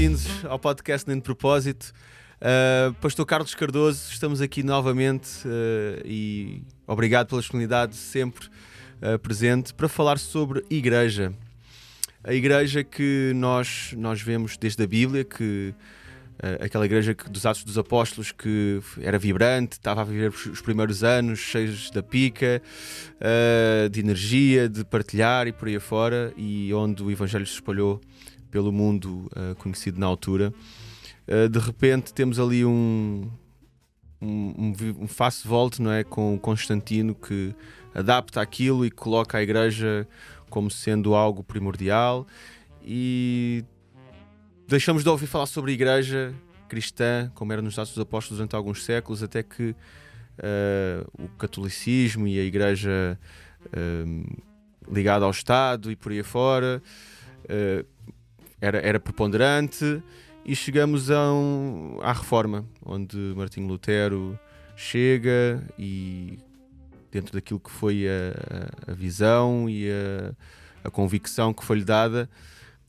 bem-vindos ao podcast Nem de Propósito. Pastor Carlos Cardoso, estamos aqui novamente e obrigado pela disponibilidade sempre presente para falar sobre igreja. A igreja que nós vemos desde a Bíblia, que aquela igreja dos Atos dos Apóstolos, que era vibrante, estava a viver os primeiros anos cheios da pica, de energia, de partilhar e por aí afora, e onde o Evangelho se espalhou pelo mundo conhecido na altura. De repente temos ali um face-volte, não é? Com Constantino, que adapta aquilo e coloca a igreja como sendo algo primordial, e deixamos de ouvir falar sobre a igreja cristã, como era nos Atos dos Apóstolos durante alguns séculos, até que o catolicismo e a igreja ligada ao Estado e por aí afora era preponderante, e chegamos à Reforma, onde Martinho Lutero chega e, dentro daquilo que foi a visão e a convicção que foi-lhe dada,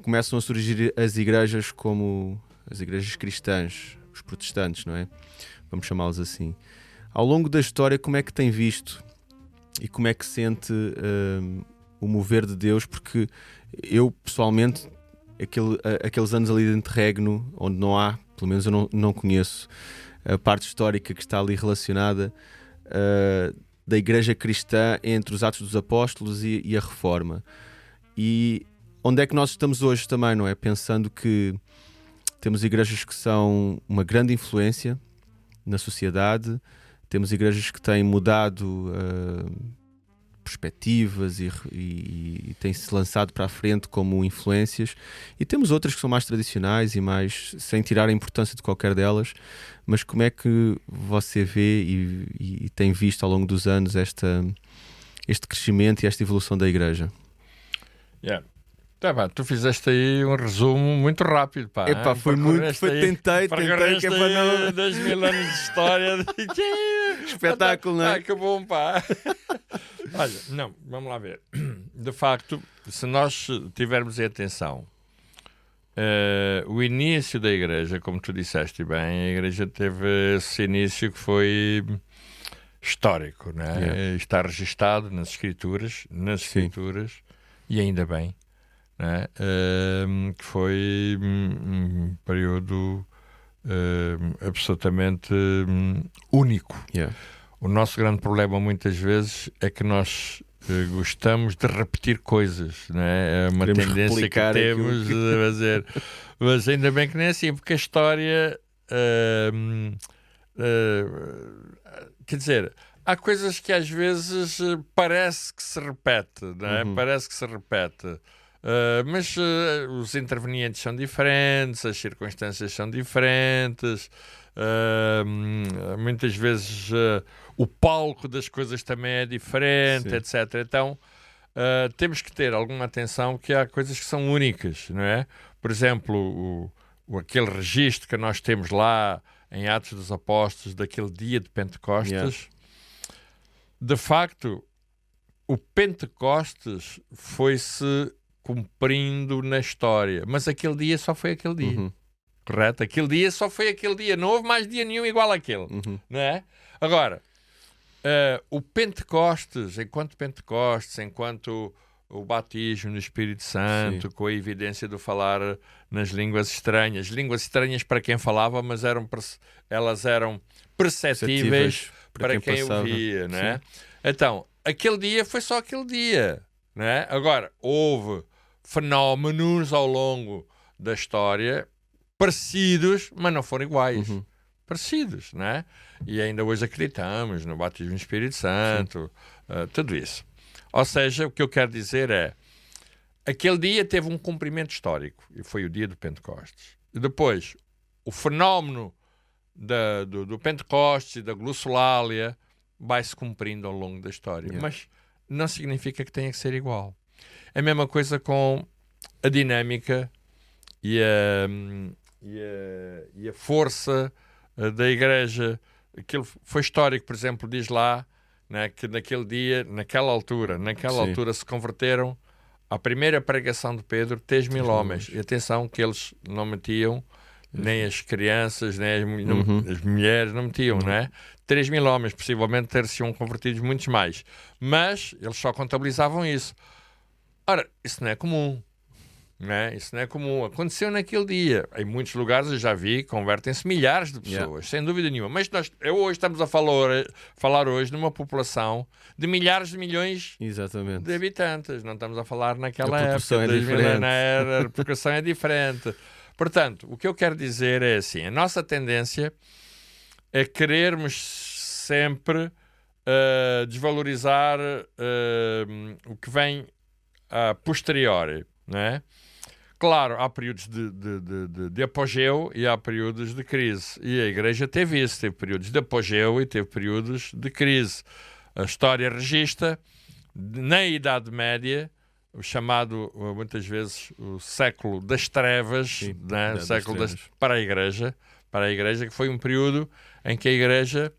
começam a surgir as igrejas como as igrejas cristãs, os protestantes, não é? Vamos chamá-los assim. Ao longo da história, como é que tem visto e como é que sente o mover de Deus? Porque eu, pessoalmente, aqueles anos ali de interregno, onde não há, pelo menos eu não conheço a parte histórica que está ali relacionada da igreja cristã entre os Atos dos Apóstolos e a Reforma. E onde é que nós estamos hoje também, não é? Pensando que temos igrejas que são uma grande influência na sociedade, temos igrejas que têm mudado perspectivas e têm-se lançado para a frente como influências, e temos outras que são mais tradicionais e mais, sem tirar a importância de qualquer delas. Mas como é que você vê e tem visto ao longo dos anos este crescimento e esta evolução da igreja? Tá, pá, tu fizeste aí um resumo muito rápido, pá. Epá, foi muito, tentei que é para não... 2000 anos de história. Espetáculo, não é? Que bom, pá. Olha, não, vamos lá ver. De facto, se nós tivermos em atenção o início da igreja, como tu disseste bem, a igreja teve esse início que foi histórico, não é? Yeah. Está registado nas escrituras, e ainda bem. Que foi um período absolutamente único. Yeah. O nosso grande problema muitas vezes é que nós gostamos de repetir coisas, não é? É uma Queremos tendência que temos de fazer. Mas ainda bem que nem é assim, porque a história quer dizer, há coisas que às vezes parece que se repete, não é? Parece que se repete. Mas os intervenientes são diferentes, as circunstâncias são diferentes, muitas vezes o palco das coisas também é diferente, etc. Então temos que ter alguma atenção, que há coisas que são únicas, não é? Por exemplo, aquele registro que nós temos lá em Atos dos Apóstolos, daquele dia de Pentecostes. De facto, o Pentecostes foi-se cumprindo na história, mas aquele dia só foi aquele dia, correto? Aquele dia só foi aquele dia, não houve mais dia nenhum igual àquele, não é? Agora, o Pentecostes, enquanto o batismo no Espírito Santo, com a evidência do falar nas línguas estranhas para quem falava, mas elas eram perceptíveis para quem ouvia, não é? Então, aquele dia foi só aquele dia, não é? Agora, houve fenómenos ao longo da história parecidos, mas não foram iguais. Parecidos, não é? E ainda hoje acreditamos no batismo no Espírito Santo, tudo isso. Ou seja, o que eu quero dizer é, aquele dia teve um cumprimento histórico, e foi o dia do Pentecostes. E depois, o fenómeno do Pentecostes e da glossolalia vai-se cumprindo ao longo da história. Mas não significa que tenha que ser igual. É a mesma coisa com a dinâmica e a força da igreja. Aquilo foi histórico, por exemplo, diz lá, né, que naquele dia, naquela altura se converteram a primeira pregação de Pedro, 3.000 homens. E atenção que eles não metiam nem as crianças, nem as mulheres, não metiam, não é? 3.000 homens, possivelmente ter-se-iam convertidos muitos mais. Mas eles só contabilizavam isso. Ora, isso não é comum. Não é? Isso não é comum. Aconteceu naquele dia. Em muitos lugares eu já vi, convertem-se milhares de pessoas, sem dúvida nenhuma. Mas hoje estamos a falar hoje de uma população de milhares de milhões de habitantes. Não estamos a falar naquela época. A repercussão é diferente. Portanto, o que eu quero dizer é assim, a nossa tendência é querermos sempre desvalorizar o que vem a posteriori, não é? Claro, há períodos de apogeu e há períodos de crise. E a Igreja teve isso, teve períodos de apogeu e teve períodos de crise. A história registra, na Idade Média, o chamado, muitas vezes, o século das trevas, né? O século para a Igreja, que foi um período em que a Igreja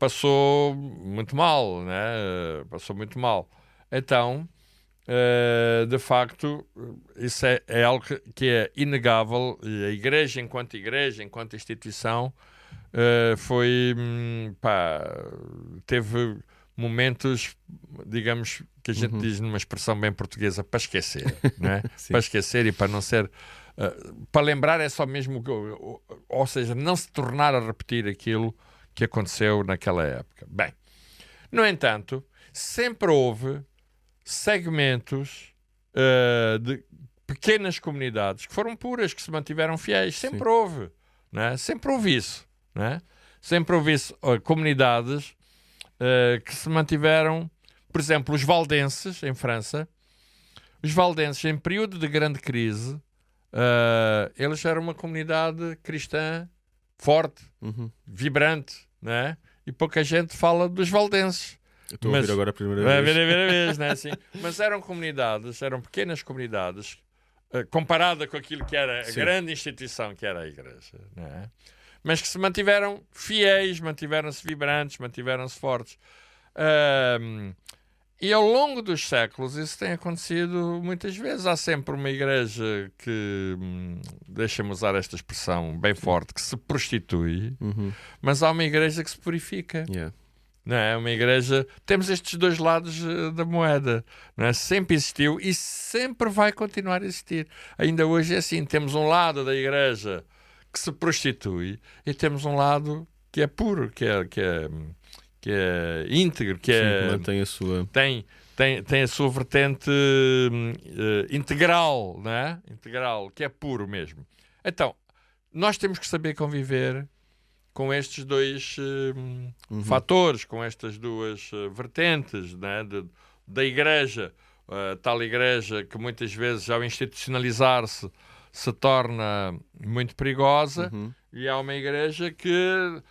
passou muito mal, né? Passou muito mal. Então, de facto, isso é algo que é inegável. A Igreja, enquanto instituição, teve momentos, digamos, que a gente diz numa expressão bem portuguesa, para esquecer, né? Para esquecer e para não ser... para lembrar é só mesmo... Ou seja, não se tornar a repetir aquilo que aconteceu naquela época. Bem, no entanto, sempre houve segmentos de pequenas comunidades que foram puras, que se mantiveram fiéis. Sempre houve, né? Sempre houve isso, né? Sempre houve isso, comunidades que se mantiveram. Por exemplo, os valdenses em França. Os valdenses, em período de grande crise, eles eram uma comunidade cristã forte, vibrante, né? E pouca gente fala dos valdenses. Estou a ouvir agora a primeira vez, né? Assim, mas eram pequenas comunidades, comparada com aquilo que era a grande instituição que era a Igreja, né? Mas que se mantiveram fiéis, mantiveram-se vibrantes, mantiveram-se fortes. E ao longo dos séculos isso tem acontecido muitas vezes. Há sempre uma igreja que, deixa-me usar esta expressão bem forte, que se prostitui, mas há uma igreja que se purifica. Não é? Uma igreja... Temos estes dois lados da moeda, não é? Sempre existiu e sempre vai continuar a existir. Ainda hoje é assim. Temos um lado da igreja que se prostitui e temos um lado que é puro, que é íntegro, que mantém a sua... Tem a sua vertente integral, não é? Integral, que é puro mesmo. Então, nós temos que saber conviver com estes dois fatores, com estas duas vertentes, né? Da igreja, tal igreja que muitas vezes, ao institucionalizar-se, se torna muito perigosa, e há uma igreja que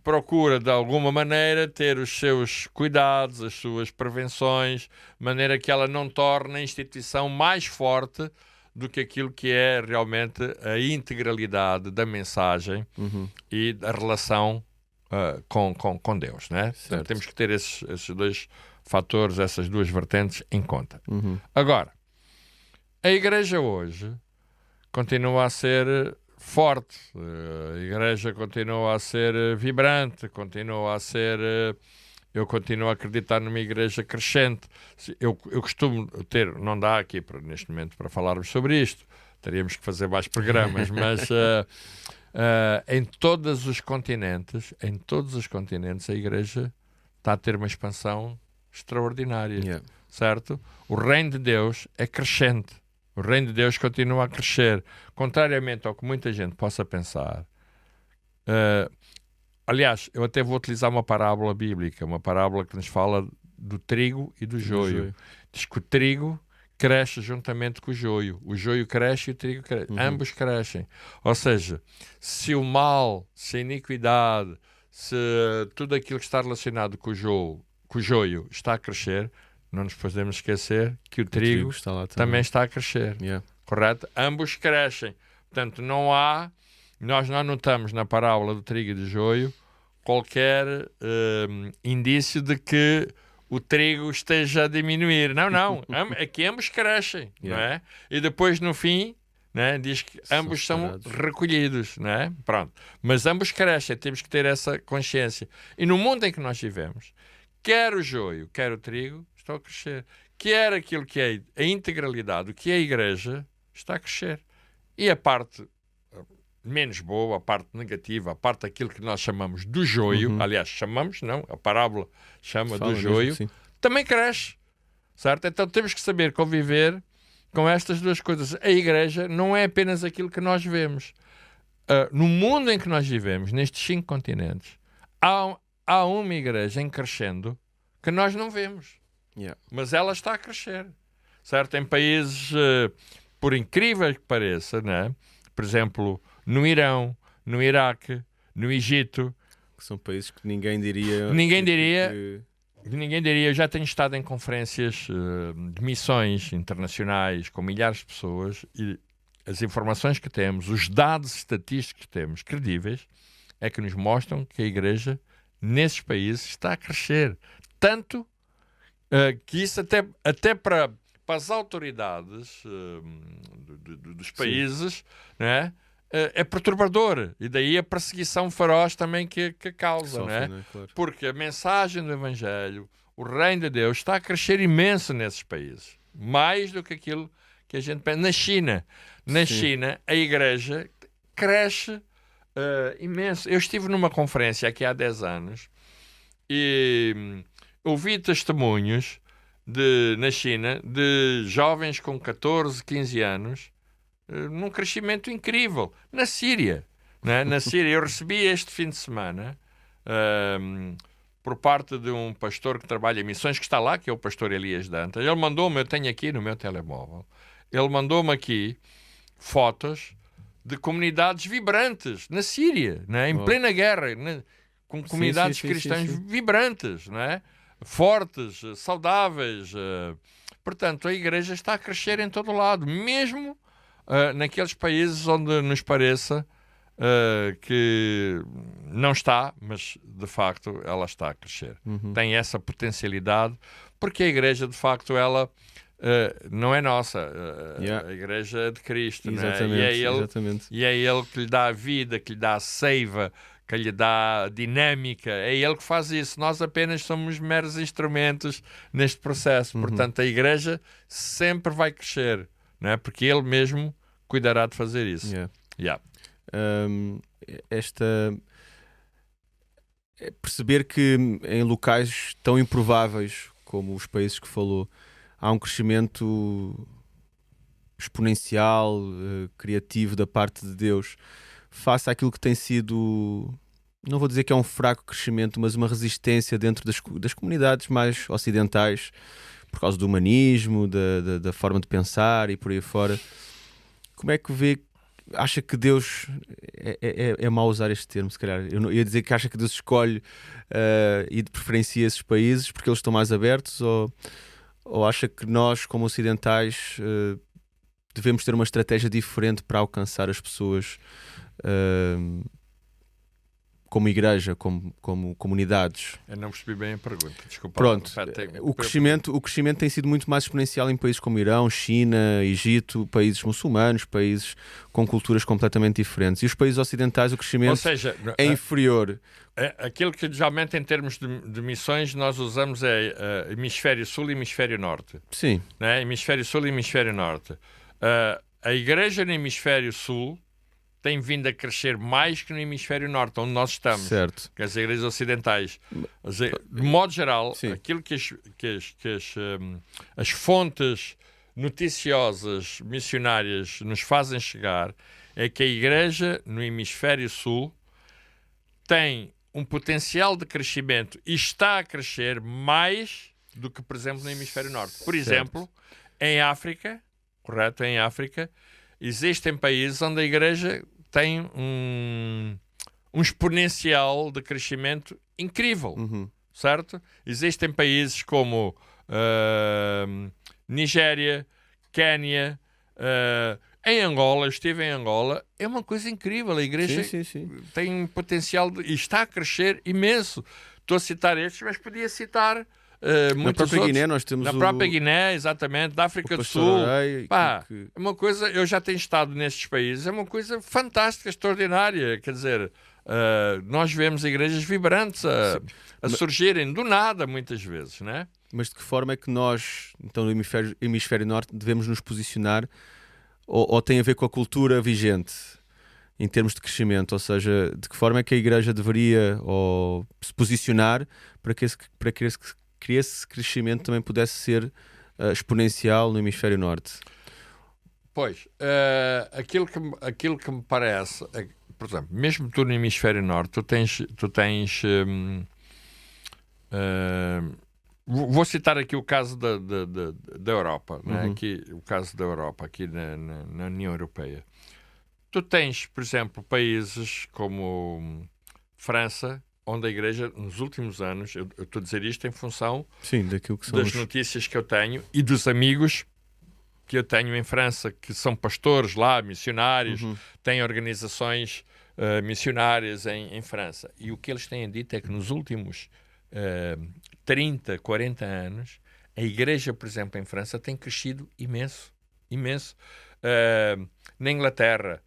procura, de alguma maneira, ter os seus cuidados, as suas prevenções, de maneira que ela não torne a instituição mais forte do que aquilo que é realmente a integralidade da mensagem e da relação com Deus, né? Então, temos que ter esses dois fatores, essas duas vertentes em conta. Agora, a Igreja hoje continua a ser forte, a Igreja continua a ser vibrante, continua a ser... Eu continuo a acreditar numa igreja crescente. Eu costumo ter... Não dá aqui, neste momento, para falarmos sobre isto. Teríamos que fazer mais programas, mas em todos os continentes, a igreja está a ter uma expansão extraordinária. Certo? O reino de Deus é crescente. O reino de Deus continua a crescer. Contrariamente ao que muita gente possa pensar... Aliás, eu até vou utilizar uma parábola bíblica, uma parábola que nos fala do trigo e do joio. Diz que o trigo cresce juntamente com o joio cresce e o trigo cresce. Ambos crescem. Ou seja, se o mal, se a iniquidade, se tudo aquilo que está relacionado com o joio está a crescer, não nos podemos esquecer que o trigo está lá também está a crescer. Correto? Ambos crescem. Portanto, nós não notamos na parábola do trigo e do joio qualquer indício de que o trigo esteja a diminuir. Não. Aqui ambos crescem, não é? E depois, no fim, né, diz que ambos são recolhidos, não é? Pronto. Mas ambos crescem, temos que ter essa consciência. E no mundo em que nós vivemos, quer o joio, quer o trigo, estão a crescer. Quer aquilo que é a integralidade, o que é a igreja, está a crescer. E a parte menos boa, a parte negativa, a parte daquilo que nós chamamos do joio, aliás, a parábola chama do joio, também cresce, certo? Então temos que saber conviver com estas duas coisas. A igreja não é apenas aquilo que nós vemos. No mundo em que nós vivemos, nestes 5 continentes, há uma igreja em crescendo que nós não vemos. Mas ela está a crescer, certo? Em países, por incrível que pareça, né? Por exemplo, no Irão, no Iraque, no Egito. Que são países que ninguém diria... Eu já tenho estado em conferências de missões internacionais com milhares de pessoas e as informações que temos, os dados estatísticos que temos, credíveis, é que nos mostram que a igreja nesses países está a crescer. Tanto que isso até para as autoridades dos países, né, é perturbador. E daí a perseguição feroz também que causa. Sofre, né? Claro. Porque a mensagem do Evangelho, o reino de Deus, está a crescer imenso nesses países. Mais do que aquilo que a gente pensa. Na China, a igreja cresce imenso. Eu estive numa conferência aqui há 10 anos e ouvi testemunhos na China de jovens com 14, 15 anos num crescimento incrível. Na Síria, né? Na Síria, eu recebi este fim de semana por parte de um pastor que trabalha em missões, que está lá, que é o pastor Elias Dantas. Ele mandou-me, eu tenho aqui no meu telemóvel, ele mandou-me aqui fotos de comunidades vibrantes na Síria, né? Em plena guerra, né? Com comunidades cristãs vibrantes, né? Fortes, saudáveis. Portanto, a igreja está a crescer em todo lado, mesmo naqueles países onde nos pareça que não está, mas de facto ela está a crescer. Tem essa potencialidade, porque a igreja de facto ela não é nossa, a igreja é de Cristo, exatamente, né? E é Ele que lhe dá a vida, que lhe dá a seiva, que lhe dá a dinâmica, é Ele que faz isso. Nós apenas somos meros instrumentos neste processo. Portanto, a igreja sempre vai crescer, né? Porque Ele mesmo cuidará de fazer isso. Perceber que em locais tão improváveis como os países que falou, há um crescimento exponencial, criativo da parte de Deus, face àquilo que tem sido, não vou dizer que é um fraco crescimento, mas uma resistência dentro das comunidades mais ocidentais, por causa do humanismo, da forma de pensar e por aí fora. Como é que vê? Acha que Deus é mau usar este termo, se calhar? Eu não, ia dizer que acha que Deus escolhe e preferencia esses países porque eles estão mais abertos, ou acha que nós, como ocidentais, devemos ter uma estratégia diferente para alcançar as pessoas como igreja, como comunidades? Eu não percebi bem a pergunta, desculpa. Pronto, o crescimento tem sido muito mais exponencial em países como Irão, China, Egito, países muçulmanos, países com culturas completamente diferentes. E os países ocidentais, o crescimento é inferior. Aquilo que geralmente em termos de missões nós usamos é hemisfério sul e hemisfério norte. Sim. Né? Hemisfério sul e hemisfério norte. A igreja no hemisfério sul tem vindo a crescer mais que no hemisfério norte, onde nós estamos. Certo. Que as igrejas ocidentais. De modo geral, sim, aquilo que as fontes noticiosas missionárias nos fazem chegar é que a igreja no hemisfério sul tem um potencial de crescimento e está a crescer mais do que, por exemplo, no hemisfério norte. Por exemplo, em África, correto? Em África, existem países onde a igreja tem um exponencial de crescimento incrível, certo? Existem países como Nigéria, Quénia, em Angola, eu estive em Angola, é uma coisa incrível, a igreja tem um potencial e está a crescer imenso. Estou a citar estes, mas podia citar Na própria Guiné nós temos na própria Guiné, exatamente, da África do Sul. Pá, é uma coisa, eu já tenho estado nestes países, é uma coisa fantástica, extraordinária. Quer dizer, nós vemos igrejas vibrantes a surgirem do nada, muitas vezes, né? Mas de que forma é que nós, então, no hemisfério norte, devemos nos posicionar, ou tem a ver com a cultura vigente, em termos de crescimento? Ou seja, de que forma é que a Igreja deveria se posicionar para que esse crescimento também pudesse ser exponencial no hemisfério norte? Pois, aquilo que me parece, por exemplo, mesmo tu no hemisfério norte, tu tens vou citar aqui o caso da Europa, né? Aqui, o caso da Europa, aqui na União Europeia. Tu tens, por exemplo, países como França, onde a Igreja, nos últimos anos, eu estou a dizer isto em função daquilo que são das notícias que eu tenho e dos amigos que eu tenho em França, que são pastores lá, missionários, têm organizações missionárias em França. E o que eles têm dito é que nos últimos 30, 40 anos, a Igreja, por exemplo, em França tem crescido imenso, imenso. Na Inglaterra,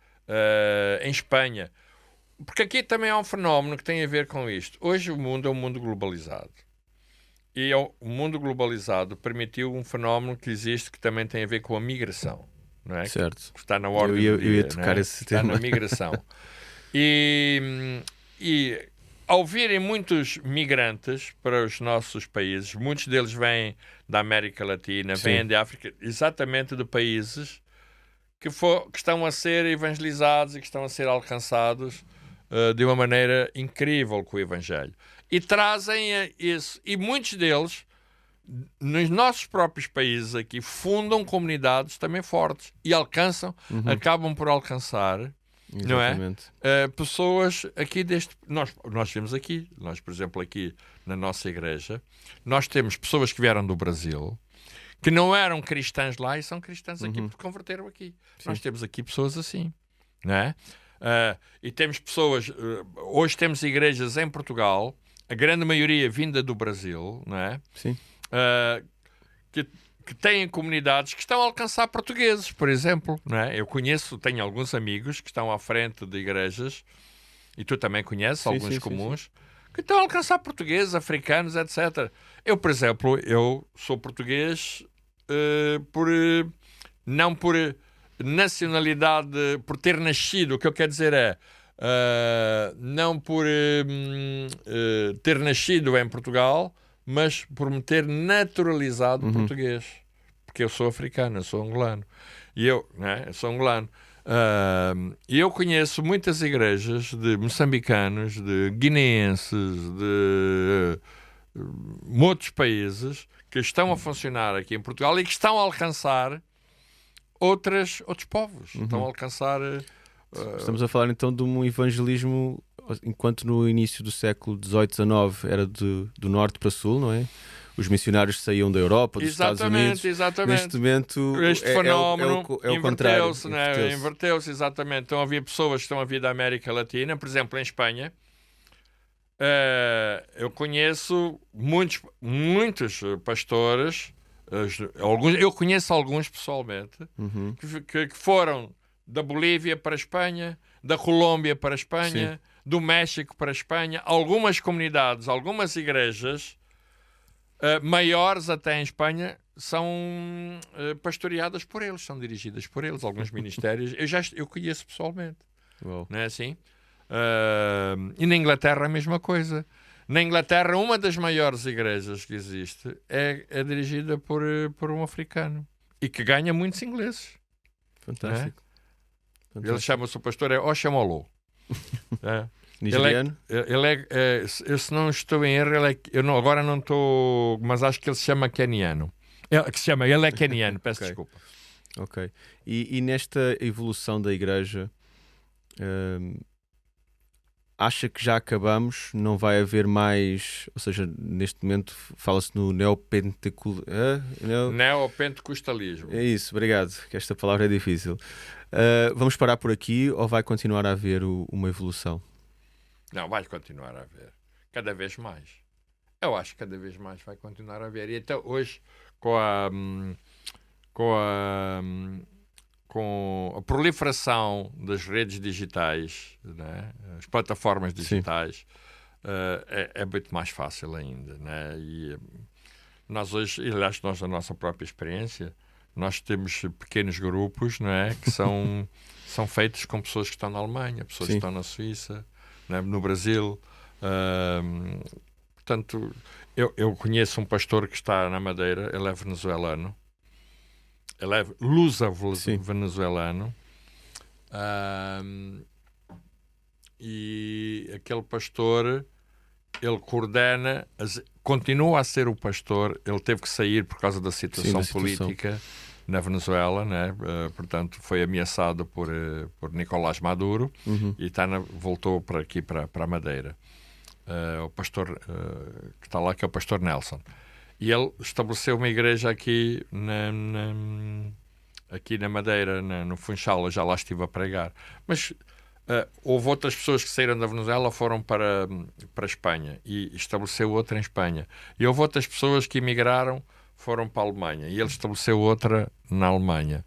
em Espanha. Porque aqui também há um fenómeno que tem a ver com isto. Hoje o mundo é um mundo globalizado. E o mundo globalizado permitiu um fenómeno que existe que também tem a ver com a migração. Não é? Certo. Que está na ordem eu do dia, ia tocar esse está tema. na migração. E ao virem muitos migrantes para os nossos países, muitos deles vêm da América Latina, vêm da África, exatamente de países que estão a ser evangelizados e que estão a ser alcançados de uma maneira incrível com o Evangelho. E trazem isso. E muitos deles, nos nossos próprios países aqui, fundam comunidades também fortes e acabam por alcançar, não é? Pessoas aqui nós temos aqui, por exemplo, aqui na nossa igreja, nós temos pessoas que vieram do Brasil, que não eram cristãs lá e são cristãs aqui porque converteram aqui. Sim. Nós temos aqui pessoas assim, não é? E temos pessoas... hoje temos igrejas em Portugal, a grande maioria vinda do Brasil, não é? Sim. Que têm comunidades que estão a alcançar portugueses, por exemplo, não é? Eu tenho alguns amigos que estão à frente de igrejas, e tu também conheces alguns comuns, que estão a alcançar portugueses, africanos, etc. Eu, por exemplo, eu sou português não por nacionalidade, por ter nascido. O que eu quero dizer é não por ter nascido em Portugal, mas por me ter naturalizado português. Porque eu sou africano, eu sou angolano. E eu sou angolano. E eu conheço muitas igrejas de moçambicanos, de guineenses, de outros países que estão a funcionar aqui em Portugal e que estão a alcançar outros povos. Estão a alcançar... Estamos a falar então de um evangelismo, enquanto no início do século XVIII, XIX era do norte para sul, não é? Os missionários saíam da Europa, dos Estados Unidos. Exatamente. Neste momento este fenómeno é o contrário. Inverteu-se, exatamente. Então havia pessoas que estão a vir da América Latina, por exemplo, em Espanha. Eu conheço muitos pastores, eu conheço alguns pessoalmente, que foram da Bolívia para a Espanha, da Colômbia para a Espanha, do México para a Espanha. Algumas comunidades, algumas igrejas maiores até em Espanha são pastoreadas por eles, são dirigidas por eles. Alguns ministérios eu conheço pessoalmente. Uou. Não é assim? E na Inglaterra a mesma coisa. Na Inglaterra, uma das maiores igrejas que existe é dirigida por um africano e que ganha muitos ingleses. Fantástico. Ele chama-se o pastor Oxamolo. Nigeriano? Eu, se não estou em erro, agora não estou, mas acho que ele se chama keniano. Ele é keniano, peço desculpa. Ok. E nesta evolução da igreja, acha que já acabamos? Não vai haver mais... Ou seja, neste momento fala-se no neopentecostalismo. É isso, obrigado, que esta palavra é difícil. Vamos parar por aqui ou vai continuar a haver uma evolução? Não, vai continuar a haver. Cada vez mais. Eu acho que cada vez mais vai continuar a haver. E até hoje, com a, com a, com a proliferação das redes digitais, né? As plataformas digitais, é muito mais fácil ainda. Né? E nós hoje, aliás, nós, da nossa própria experiência, nós temos pequenos grupos, não é? Que são feitos com pessoas que estão na Alemanha, pessoas que estão na Suíça, né? No Brasil. Portanto, eu conheço um pastor que está na Madeira, ele é venezuelano, ele é luso-venezuelano, e aquele pastor, ele coordena, continua a ser o pastor, ele teve que sair por causa da situação política na Venezuela, né? Portanto, foi ameaçado por Nicolás Maduro e voltou para aqui, para a Madeira. O pastor que está lá, que é o pastor Nelson. E ele estabeleceu uma igreja aqui aqui na Madeira, no Funchal. Eu já lá estive a pregar. Mas houve outras pessoas que saíram da Venezuela, foram para a Espanha e estabeleceu outra em Espanha. E houve outras pessoas que emigraram, foram para a Alemanha e ele estabeleceu outra na Alemanha.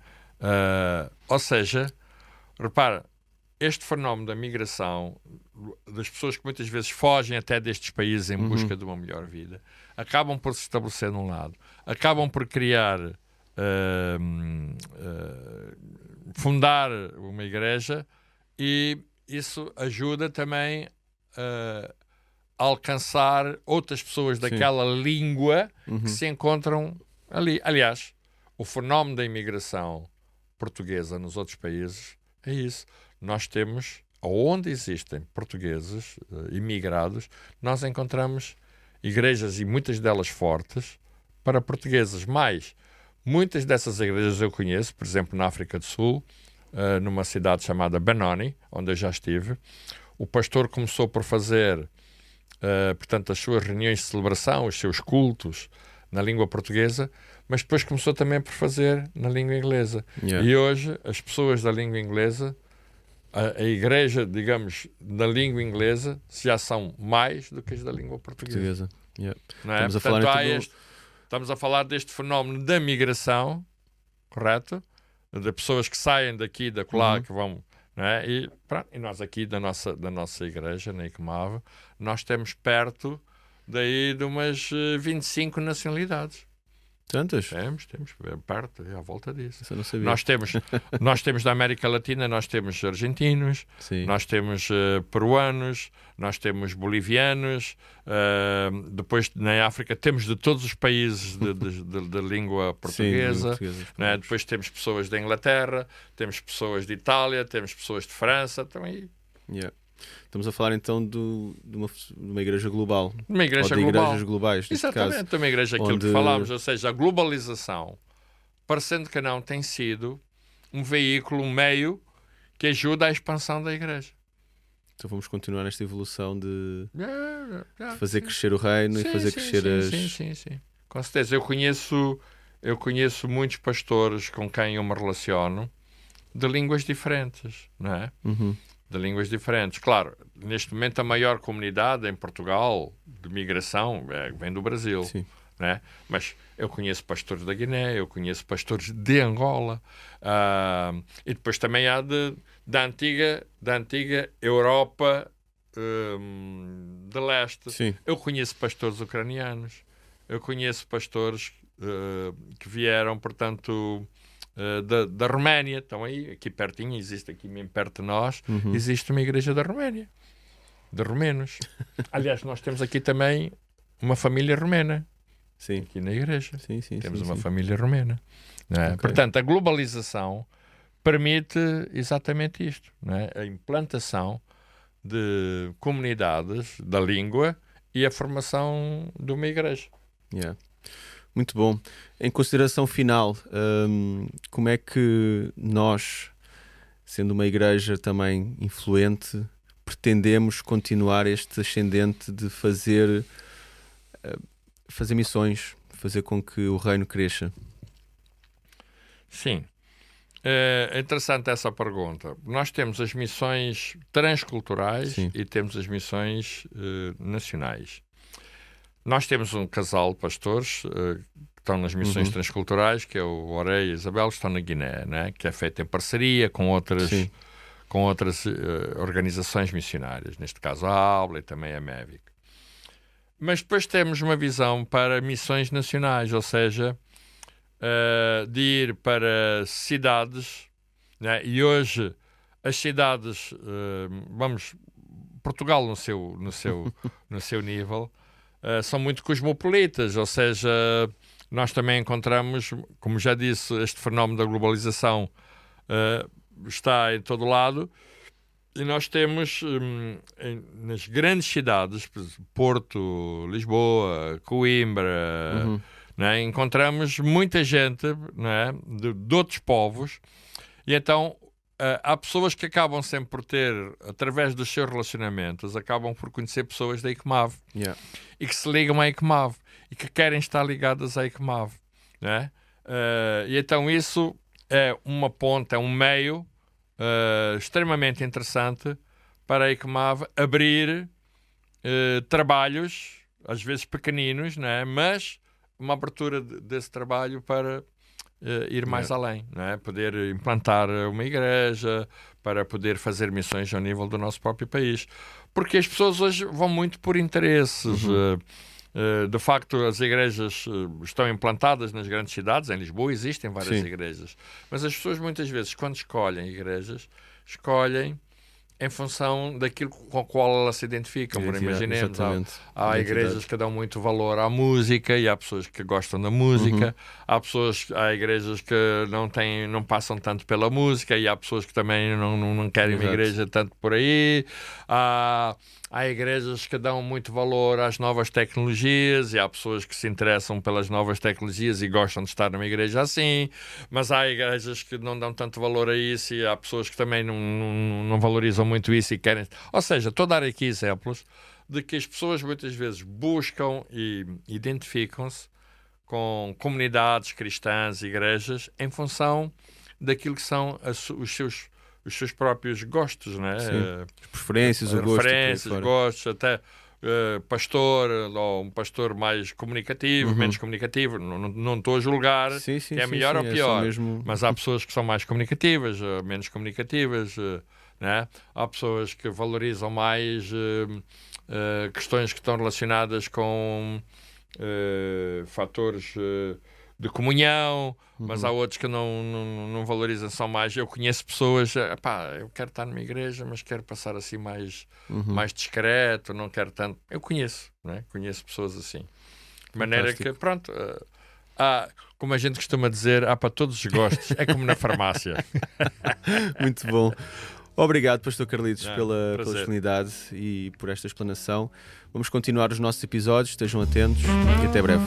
Ou seja, repara, este fenómeno da migração, das pessoas que muitas vezes fogem até destes países em busca de uma melhor vida, acabam por se estabelecer num lado, acabam por criar, fundar uma igreja, e isso ajuda também a alcançar outras pessoas daquela língua que se encontram ali. Aliás, o fenómeno da imigração portuguesa nos outros países é isso. Nós temos, onde existem portugueses imigrados, nós encontramos igrejas, e muitas delas fortes, para portugueses. Mas muitas dessas igrejas eu conheço, por exemplo, na África do Sul, numa cidade chamada Benoni, onde eu já estive. O pastor começou por fazer, portanto, as suas reuniões de celebração, os seus cultos na língua portuguesa, mas depois começou também por fazer na língua inglesa. E hoje, as pessoas da língua inglesa, a igreja, digamos, da língua inglesa, já são mais do que as da língua portuguesa. Não é? Estamos a falar deste fenómeno da migração, correto? De pessoas que saem daqui, da lá, que vão... Não é? E nós aqui, da nossa igreja, na ICMAV, nós temos perto daí de umas 25 nacionalidades. Tantas? Temos perto, à volta disso. Isso eu não sabia. Nós temos da América Latina, nós temos argentinos, nós temos peruanos, nós temos bolivianos, depois na África temos de todos os países de língua portuguesa, né? Depois temos pessoas da Inglaterra, temos pessoas de Itália, temos pessoas de França também. Estamos a falar então de uma igreja global. Uma igreja ou de global. Igrejas globais, neste Exatamente, caso, uma igreja, aquilo que falámos, ou seja, a globalização, parecendo que não, tem sido um veículo, um meio que ajuda à expansão da igreja. Então vamos continuar nesta evolução de fazer crescer o reino e fazer crescer as... Sim. Com certeza. Eu conheço muitos pastores com quem eu me relaciono de línguas diferentes, não é? De línguas diferentes. Claro, neste momento a maior comunidade em Portugal de migração vem do Brasil, né? Mas eu conheço pastores da Guiné, eu conheço pastores de Angola, e depois também há da antiga Europa de leste. Eu conheço pastores ucranianos, eu conheço pastores que vieram, portanto... Da Roménia, estão aí, aqui pertinho, existe aqui mesmo perto de nós, existe uma igreja da Roménia, de romenos. Aliás, nós temos aqui também uma família romena, aqui na igreja. Temos uma família romena. Não é? Portanto, a globalização permite exatamente isto, não é? A implantação de comunidades da língua e a formação de uma igreja. Muito bom. Em consideração final, como é que nós, sendo uma igreja também influente, pretendemos continuar este ascendente de fazer missões, fazer com que o reino cresça? Sim. É interessante essa pergunta. Nós temos as missões transculturais e temos as missões nacionais. Nós temos um casal de pastores que estão nas missões transculturais, que é o Oreia e a Isabel, que estão na Guiné, né? Que é feito em parceria com outras organizações missionárias, neste caso a Aula e também a MEVIC. Mas depois temos uma visão para missões nacionais, ou seja, de ir para cidades, né? E hoje as cidades, Portugal no seu nível, são muito cosmopolitas, ou seja, nós também encontramos, como já disse, este fenómeno da globalização está em todo lado, e nós temos nas grandes cidades, Porto, Lisboa, Coimbra, né, encontramos muita gente, né, de outros povos, e então há pessoas que acabam sempre por ter, através dos seus relacionamentos, acabam por conhecer pessoas da ICMAV e que se ligam à ICMAV e que querem estar ligadas à ICMAV, né? E então isso é uma ponte, é um meio extremamente interessante para a ICMAV abrir trabalhos, às vezes pequeninos, né? Mas uma abertura desse trabalho para ir mais além, né? Poder implantar uma igreja, para poder fazer missões ao nível do nosso próprio país. Porque as pessoas hoje vão muito por interesses. De facto, as igrejas estão implantadas nas grandes cidades. Em Lisboa existem várias igrejas. Mas as pessoas muitas vezes, quando escolhem igrejas, escolhem em função daquilo com o qual elas se identificam. Imaginemos, há igrejas que dão muito valor à música e há pessoas que gostam da música, há igrejas que não passam tanto pela música e há pessoas que também não querem uma igreja tanto por aí. Há igrejas que dão muito valor às novas tecnologias e há pessoas que se interessam pelas novas tecnologias e gostam de estar numa igreja assim, mas há igrejas que não dão tanto valor a isso e há pessoas que também não valorizam muito isso e querem... Ou seja, estou a dar aqui exemplos de que as pessoas muitas vezes buscam e identificam-se com comunidades cristãs, igrejas, em função daquilo que são os seus próprios gostos, né? Preferências, gostos, até pastor, ou um pastor mais comunicativo, menos comunicativo. Não estou a julgar que é melhor ou pior, mas há pessoas que são mais comunicativas, menos comunicativas, né? Há pessoas que valorizam mais questões que estão relacionadas com fatores de comunhão, mas há outros que não valorizam só mais. Eu conheço pessoas, eu quero estar numa igreja, mas quero passar assim mais discreto, não quero tanto. Eu conheço, né? Conheço pessoas assim. De maneira que, pronto, como a gente costuma dizer, há para todos os gostos, é como na farmácia. Muito bom. Obrigado, Pastor Carlitos, pela disponibilidade e por esta explanação. Vamos continuar os nossos episódios, estejam atentos e até breve.